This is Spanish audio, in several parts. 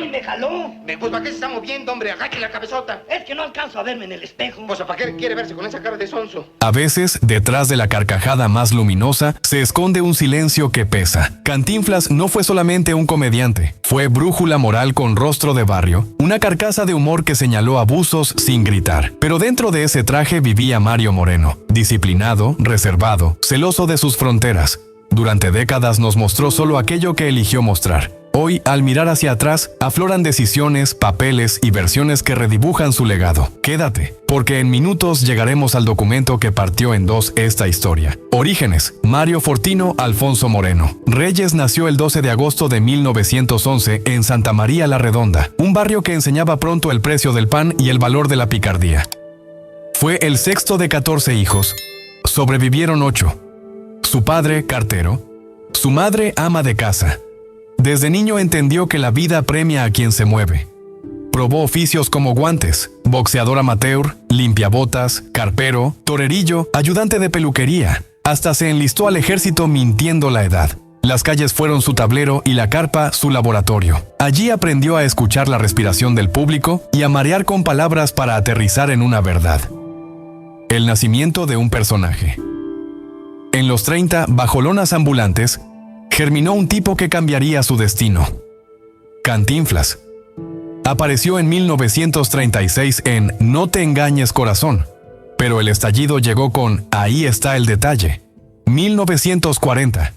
y me jaló. Pues ¿para qué se está moviendo, hombre? Agache la cabezota. Es que no alcanzo a verme en el espejo. Pues ¿para qué quiere verse con esa cara de sonso? A veces, detrás de la carcajada más luminosa, se esconde un silencio que pesa. Cantinflas no fue solamente un comediante, fue brújula moral con rostro de barrio, una carcasa de humor que señaló abusos sin gritar. Pero dentro de ese traje vivía Mario Moreno, disciplinado, reservado, celoso de sus fronteras. Durante décadas nos mostró solo aquello que eligió mostrar. Hoy, al mirar hacia atrás, afloran decisiones, papeles y versiones que redibujan su legado. Quédate, porque en minutos llegaremos al documento que partió en dos esta historia. Orígenes: Mario Fortino Alfonso Moreno. Reyes nació el 12 de agosto de 1911 en Santa María la Redonda, un barrio que enseñaba pronto el precio del pan y el valor de la picardía. Fue el sexto de 14 hijos. Sobrevivieron 8. Su padre, cartero. Su madre, ama de casa. Desde niño entendió que la vida premia a quien se mueve. Probó oficios como guantes, boxeador amateur, limpiabotas, carpero, torerillo, ayudante de peluquería. Hasta se enlistó al ejército mintiendo la edad. Las calles fueron su tablero y la carpa su laboratorio. Allí aprendió a escuchar la respiración del público y a marear con palabras para aterrizar en una verdad. El nacimiento de un personaje. En los 30, bajo lonas ambulantes, germinó un tipo que cambiaría su destino. Cantinflas. Apareció en 1936 en No te engañes corazón, pero el estallido llegó con Ahí está el detalle. 1940.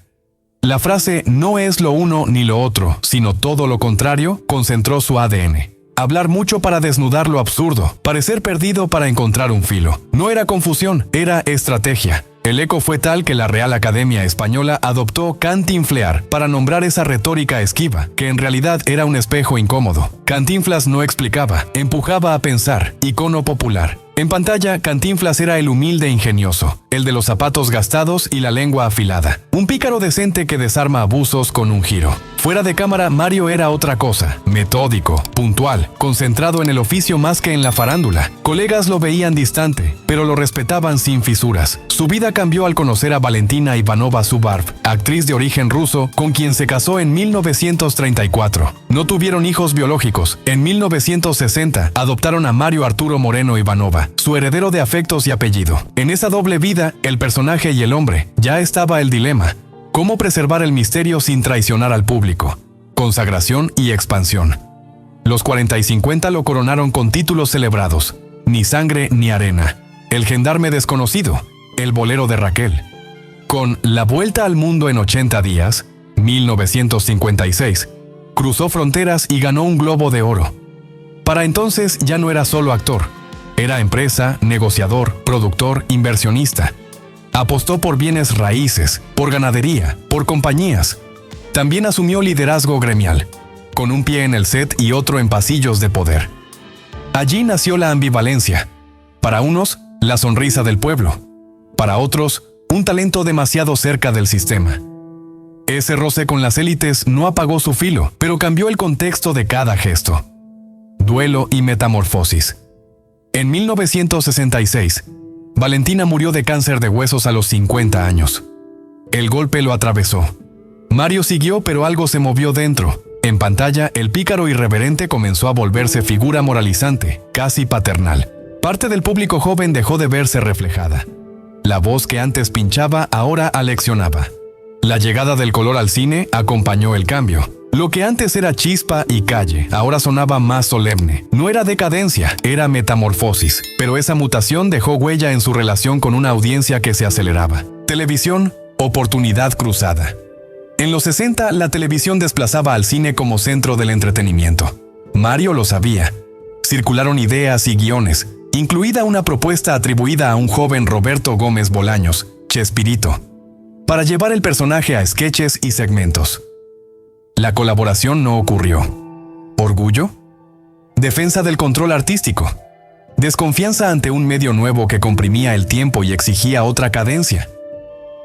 La frase no es lo uno ni lo otro, sino todo lo contrario, concentró su ADN. Hablar mucho para desnudar lo absurdo, parecer perdido para encontrar un filo. No era confusión, era estrategia. El eco fue tal que la Real Academia Española adoptó cantinflear para nombrar esa retórica esquiva, que en realidad era un espejo incómodo. Cantinflas no explicaba, empujaba a pensar, icono popular. En pantalla, Cantinflas era el humilde ingenioso, el de los zapatos gastados y la lengua afilada. Un pícaro decente que desarma abusos con un giro. Fuera de cámara, Mario era otra cosa, metódico, puntual, concentrado en el oficio más que en la farándula. Colegas lo veían distante, pero lo respetaban sin fisuras. Su vida cambió al conocer a Valentina Ivanova Zubarv, actriz de origen ruso, con quien se casó en 1934. No tuvieron hijos biológicos. En 1960 adoptaron a Mario Arturo Moreno Ivanova, su heredero de afectos y apellido. En esa doble vida, el personaje y el hombre, ya estaba el dilema. ¿Cómo preservar el misterio sin traicionar al público? Consagración y expansión. Los 40 y 50 lo coronaron con títulos celebrados. Ni sangre ni arena. El gendarme desconocido. El bolero de Raquel. Con La vuelta al mundo en 80 días, 1956, cruzó fronteras y ganó un Globo de Oro. Para entonces ya no era solo actor. Era empresa, negociador, productor, inversionista. Apostó por bienes raíces, por ganadería, por compañías. También asumió liderazgo gremial, con un pie en el set y otro en pasillos de poder. Allí nació la ambivalencia. Para unos, la sonrisa del pueblo. Para otros, un talento demasiado cerca del sistema. Ese roce con las élites no apagó su filo, pero cambió el contexto de cada gesto. Duelo y metamorfosis. En 1966, Valentina murió de cáncer de huesos a los 50 años. El golpe lo atravesó. Mario siguió, pero algo se movió dentro. En pantalla, el pícaro irreverente comenzó a volverse figura moralizante, casi paternal. Parte del público joven dejó de verse reflejada. La voz que antes pinchaba, ahora aleccionaba. La llegada del color al cine acompañó el cambio. Lo que antes era chispa y calle, ahora sonaba más solemne. No era decadencia, era metamorfosis. Pero esa mutación dejó huella en su relación con una audiencia que se aceleraba. Televisión, oportunidad cruzada. En los 60, la televisión desplazaba al cine como centro del entretenimiento. Mario lo sabía. Circularon ideas y guiones, incluida una propuesta atribuida a un joven Roberto Gómez Bolaños, Chespirito, para llevar el personaje a sketches y segmentos. La colaboración no ocurrió. ¿Orgullo? Defensa del control artístico. Desconfianza ante un medio nuevo que comprimía el tiempo y exigía otra cadencia.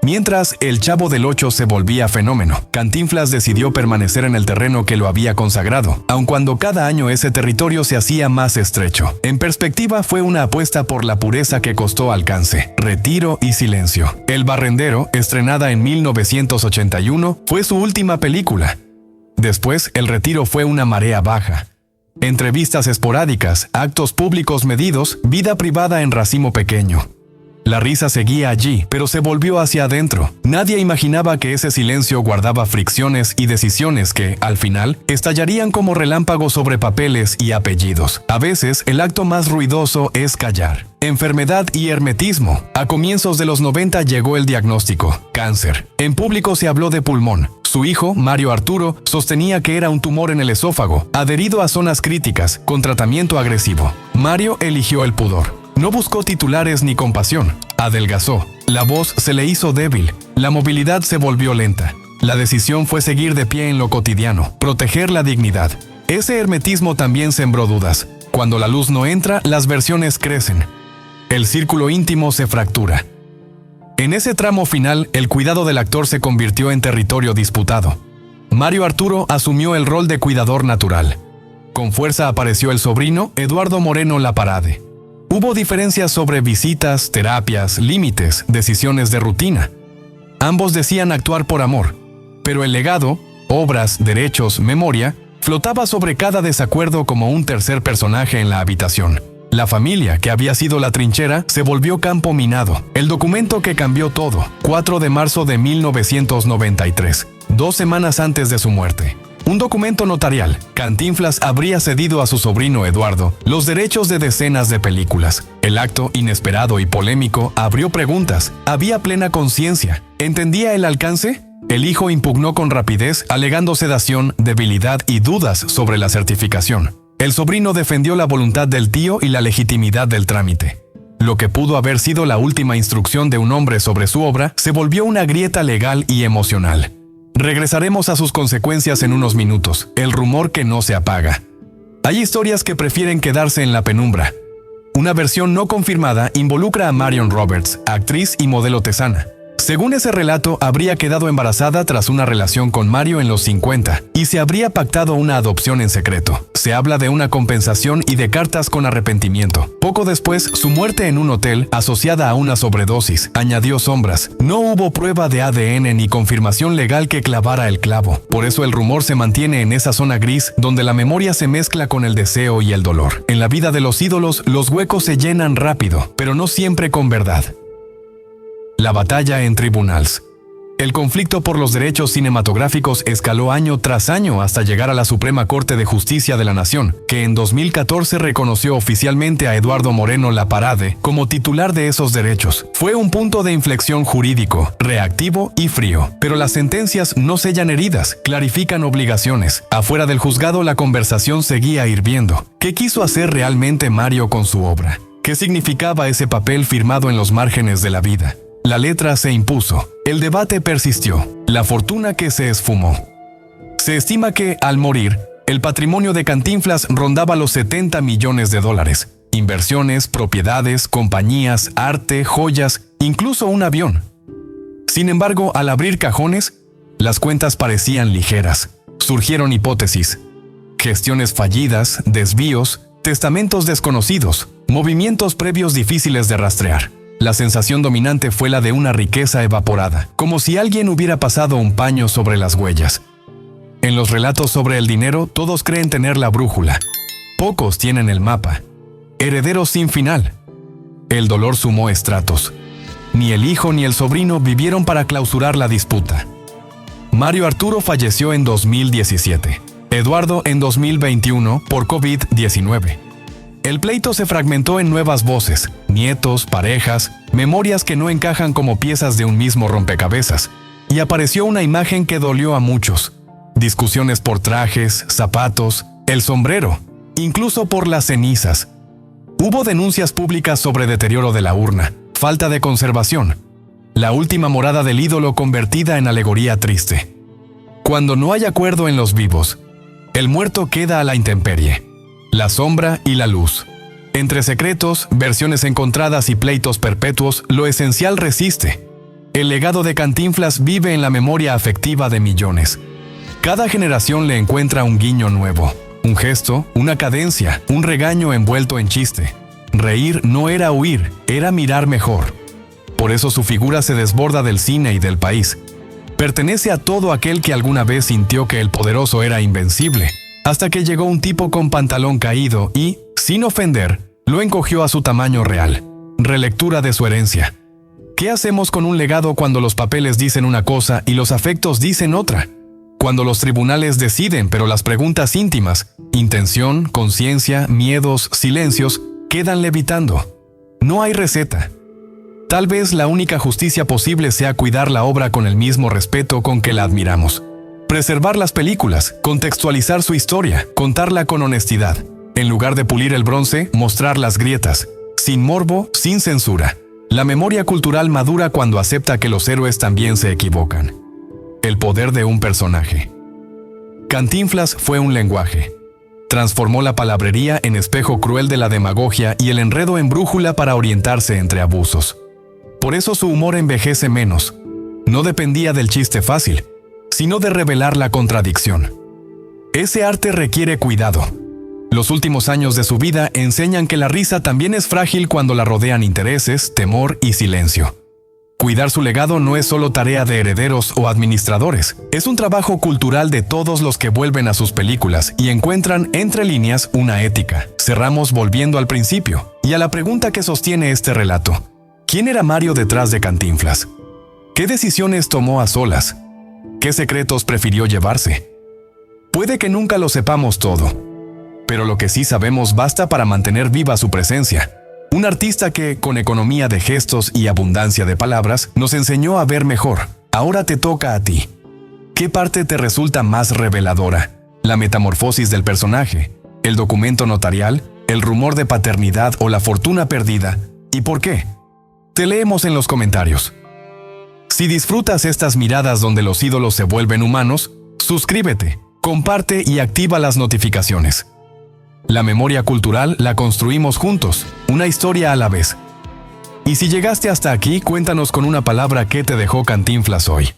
Mientras El Chavo del Ocho se volvía fenómeno, Cantinflas decidió permanecer en el terreno que lo había consagrado, aun cuando cada año ese territorio se hacía más estrecho. En perspectiva, fue una apuesta por la pureza que costó alcance, retiro y silencio. El Barrendero, estrenada en 1981, fue su última película. Después, el retiro fue una marea baja. Entrevistas esporádicas, actos públicos medidos, vida privada en racimo pequeño. La risa seguía allí, pero se volvió hacia adentro. Nadie imaginaba que ese silencio guardaba fricciones y decisiones que, al final, estallarían como relámpagos sobre papeles y apellidos. A veces, el acto más ruidoso es callar. Enfermedad y hermetismo. A comienzos de los 90 llegó el diagnóstico: cáncer. En público se habló de pulmón. Su hijo, Mario Arturo, sostenía que era un tumor en el esófago, adherido a zonas críticas, con tratamiento agresivo. Mario eligió el pudor. No buscó titulares ni compasión. Adelgazó. La voz se le hizo débil. La movilidad se volvió lenta. La decisión fue seguir de pie en lo cotidiano, proteger la dignidad. Ese hermetismo también sembró dudas. Cuando la luz no entra, las versiones crecen. El círculo íntimo se fractura. En ese tramo final, el cuidado del actor se convirtió en territorio disputado. Mario Arturo asumió el rol de cuidador natural. Con fuerza apareció el sobrino, Eduardo Moreno Laparade. Hubo diferencias sobre visitas, terapias, límites, decisiones de rutina. Ambos decían actuar por amor, pero el legado, obras, derechos, memoria, flotaba sobre cada desacuerdo como un tercer personaje en la habitación. La familia, que había sido la trinchera, se volvió campo minado. El documento que cambió todo, 4 de marzo de 1993, 2 semanas antes de su muerte. Un documento notarial. Cantinflas habría cedido a su sobrino Eduardo los derechos de decenas de películas. El acto, inesperado y polémico, abrió preguntas. ¿Había plena conciencia? ¿Entendía el alcance? El hijo impugnó con rapidez, alegando sedación, debilidad y dudas sobre la certificación. El sobrino defendió la voluntad del tío y la legitimidad del trámite. Lo que pudo haber sido la última instrucción de un hombre sobre su obra se volvió una grieta legal y emocional. Regresaremos a sus consecuencias en unos minutos, el rumor que no se apaga. Hay historias que prefieren quedarse en la penumbra. Una versión no confirmada involucra a Marion Roberts, actriz y modelo tesana. Según ese relato, habría quedado embarazada tras una relación con Mario en los 50 y se habría pactado una adopción en secreto. Se habla de una compensación y de cartas con arrepentimiento. Poco después, su muerte en un hotel, asociada a una sobredosis, añadió sombras. No hubo prueba de ADN ni confirmación legal que clavara el clavo. Por eso el rumor se mantiene en esa zona gris donde la memoria se mezcla con el deseo y el dolor. En la vida de los ídolos, los huecos se llenan rápido, pero no siempre con verdad. La batalla en tribunales. El conflicto por los derechos cinematográficos escaló año tras año hasta llegar a la Suprema Corte de Justicia de la Nación, que en 2014 reconoció oficialmente a Eduardo Moreno Laparade como titular de esos derechos. Fue un punto de inflexión jurídico, reactivo y frío. Pero las sentencias no sellan heridas, clarifican obligaciones. Afuera del juzgado la conversación seguía hirviendo. ¿Qué quiso hacer realmente Mario con su obra? ¿Qué significaba ese papel firmado en los márgenes de la vida? La letra se impuso. El debate persistió. La fortuna que se esfumó. Se estima que, al morir, el patrimonio de Cantinflas rondaba los $70 millones. Inversiones, propiedades, compañías, arte, joyas, incluso un avión. Sin embargo, al abrir cajones, las cuentas parecían ligeras. Surgieron hipótesis. Gestiones fallidas, desvíos, testamentos desconocidos, movimientos previos difíciles de rastrear. La sensación dominante fue la de una riqueza evaporada, como si alguien hubiera pasado un paño sobre las huellas. En los relatos sobre el dinero, todos creen tener la brújula. Pocos tienen el mapa. Herederos sin final. El dolor sumó estratos. Ni el hijo ni el sobrino vivieron para clausurar la disputa. Mario Arturo falleció en 2017. Eduardo en 2021 por COVID-19. El pleito se fragmentó en nuevas voces, nietos, parejas, memorias que no encajan como piezas de un mismo rompecabezas. Y apareció una imagen que dolió a muchos. Discusiones por trajes, zapatos, el sombrero, incluso por las cenizas. Hubo denuncias públicas sobre deterioro de la urna, falta de conservación. La última morada del ídolo convertida en alegoría triste. Cuando no hay acuerdo en los vivos, el muerto queda a la intemperie. La sombra y la luz. Entre secretos, versiones encontradas y pleitos perpetuos, lo esencial resiste. El legado de Cantinflas vive en la memoria afectiva de millones. Cada generación le encuentra un guiño nuevo, un gesto, una cadencia, un regaño envuelto en chiste. Reír no era huir, era mirar mejor. Por eso su figura se desborda del cine y del país. Pertenece a todo aquel que alguna vez sintió que el poderoso era invencible, hasta que llegó un tipo con pantalón caído y, sin ofender, lo encogió a su tamaño real. Relectura de su herencia. ¿Qué hacemos con un legado cuando los papeles dicen una cosa y los afectos dicen otra? Cuando los tribunales deciden, pero las preguntas íntimas, intención, conciencia, miedos, silencios, quedan levitando. No hay receta. Tal vez la única justicia posible sea cuidar la obra con el mismo respeto con que la admiramos. Preservar las películas, contextualizar su historia, contarla con honestidad. En lugar de pulir el bronce, mostrar las grietas. Sin morbo, sin censura. La memoria cultural madura cuando acepta que los héroes también se equivocan. El poder de un personaje. Cantinflas fue un lenguaje. Transformó la palabrería en espejo cruel de la demagogia y el enredo en brújula para orientarse entre abusos. Por eso su humor envejece menos. No dependía del chiste fácil, sino de revelar la contradicción. Ese arte requiere cuidado. Los últimos años de su vida enseñan que la risa también es frágil cuando la rodean intereses, temor y silencio. Cuidar su legado no es solo tarea de herederos o administradores, es un trabajo cultural de todos los que vuelven a sus películas y encuentran entre líneas una ética. Cerramos volviendo al principio y a la pregunta que sostiene este relato. ¿Quién era Mario detrás de Cantinflas? ¿Qué decisiones tomó a solas? ¿Qué secretos prefirió llevarse? Puede que nunca lo sepamos todo, pero lo que sí sabemos basta para mantener viva su presencia. Un artista que, con economía de gestos y abundancia de palabras, nos enseñó a ver mejor. Ahora te toca a ti. ¿Qué parte te resulta más reveladora? ¿La metamorfosis del personaje? ¿El documento notarial? ¿El rumor de paternidad o la fortuna perdida? ¿Y por qué? Te leemos en los comentarios. Si disfrutas estas miradas donde los ídolos se vuelven humanos, suscríbete, comparte y activa las notificaciones. La memoria cultural la construimos juntos, una historia a la vez. Y si llegaste hasta aquí, cuéntanos con una palabra qué te dejó Cantinflas hoy.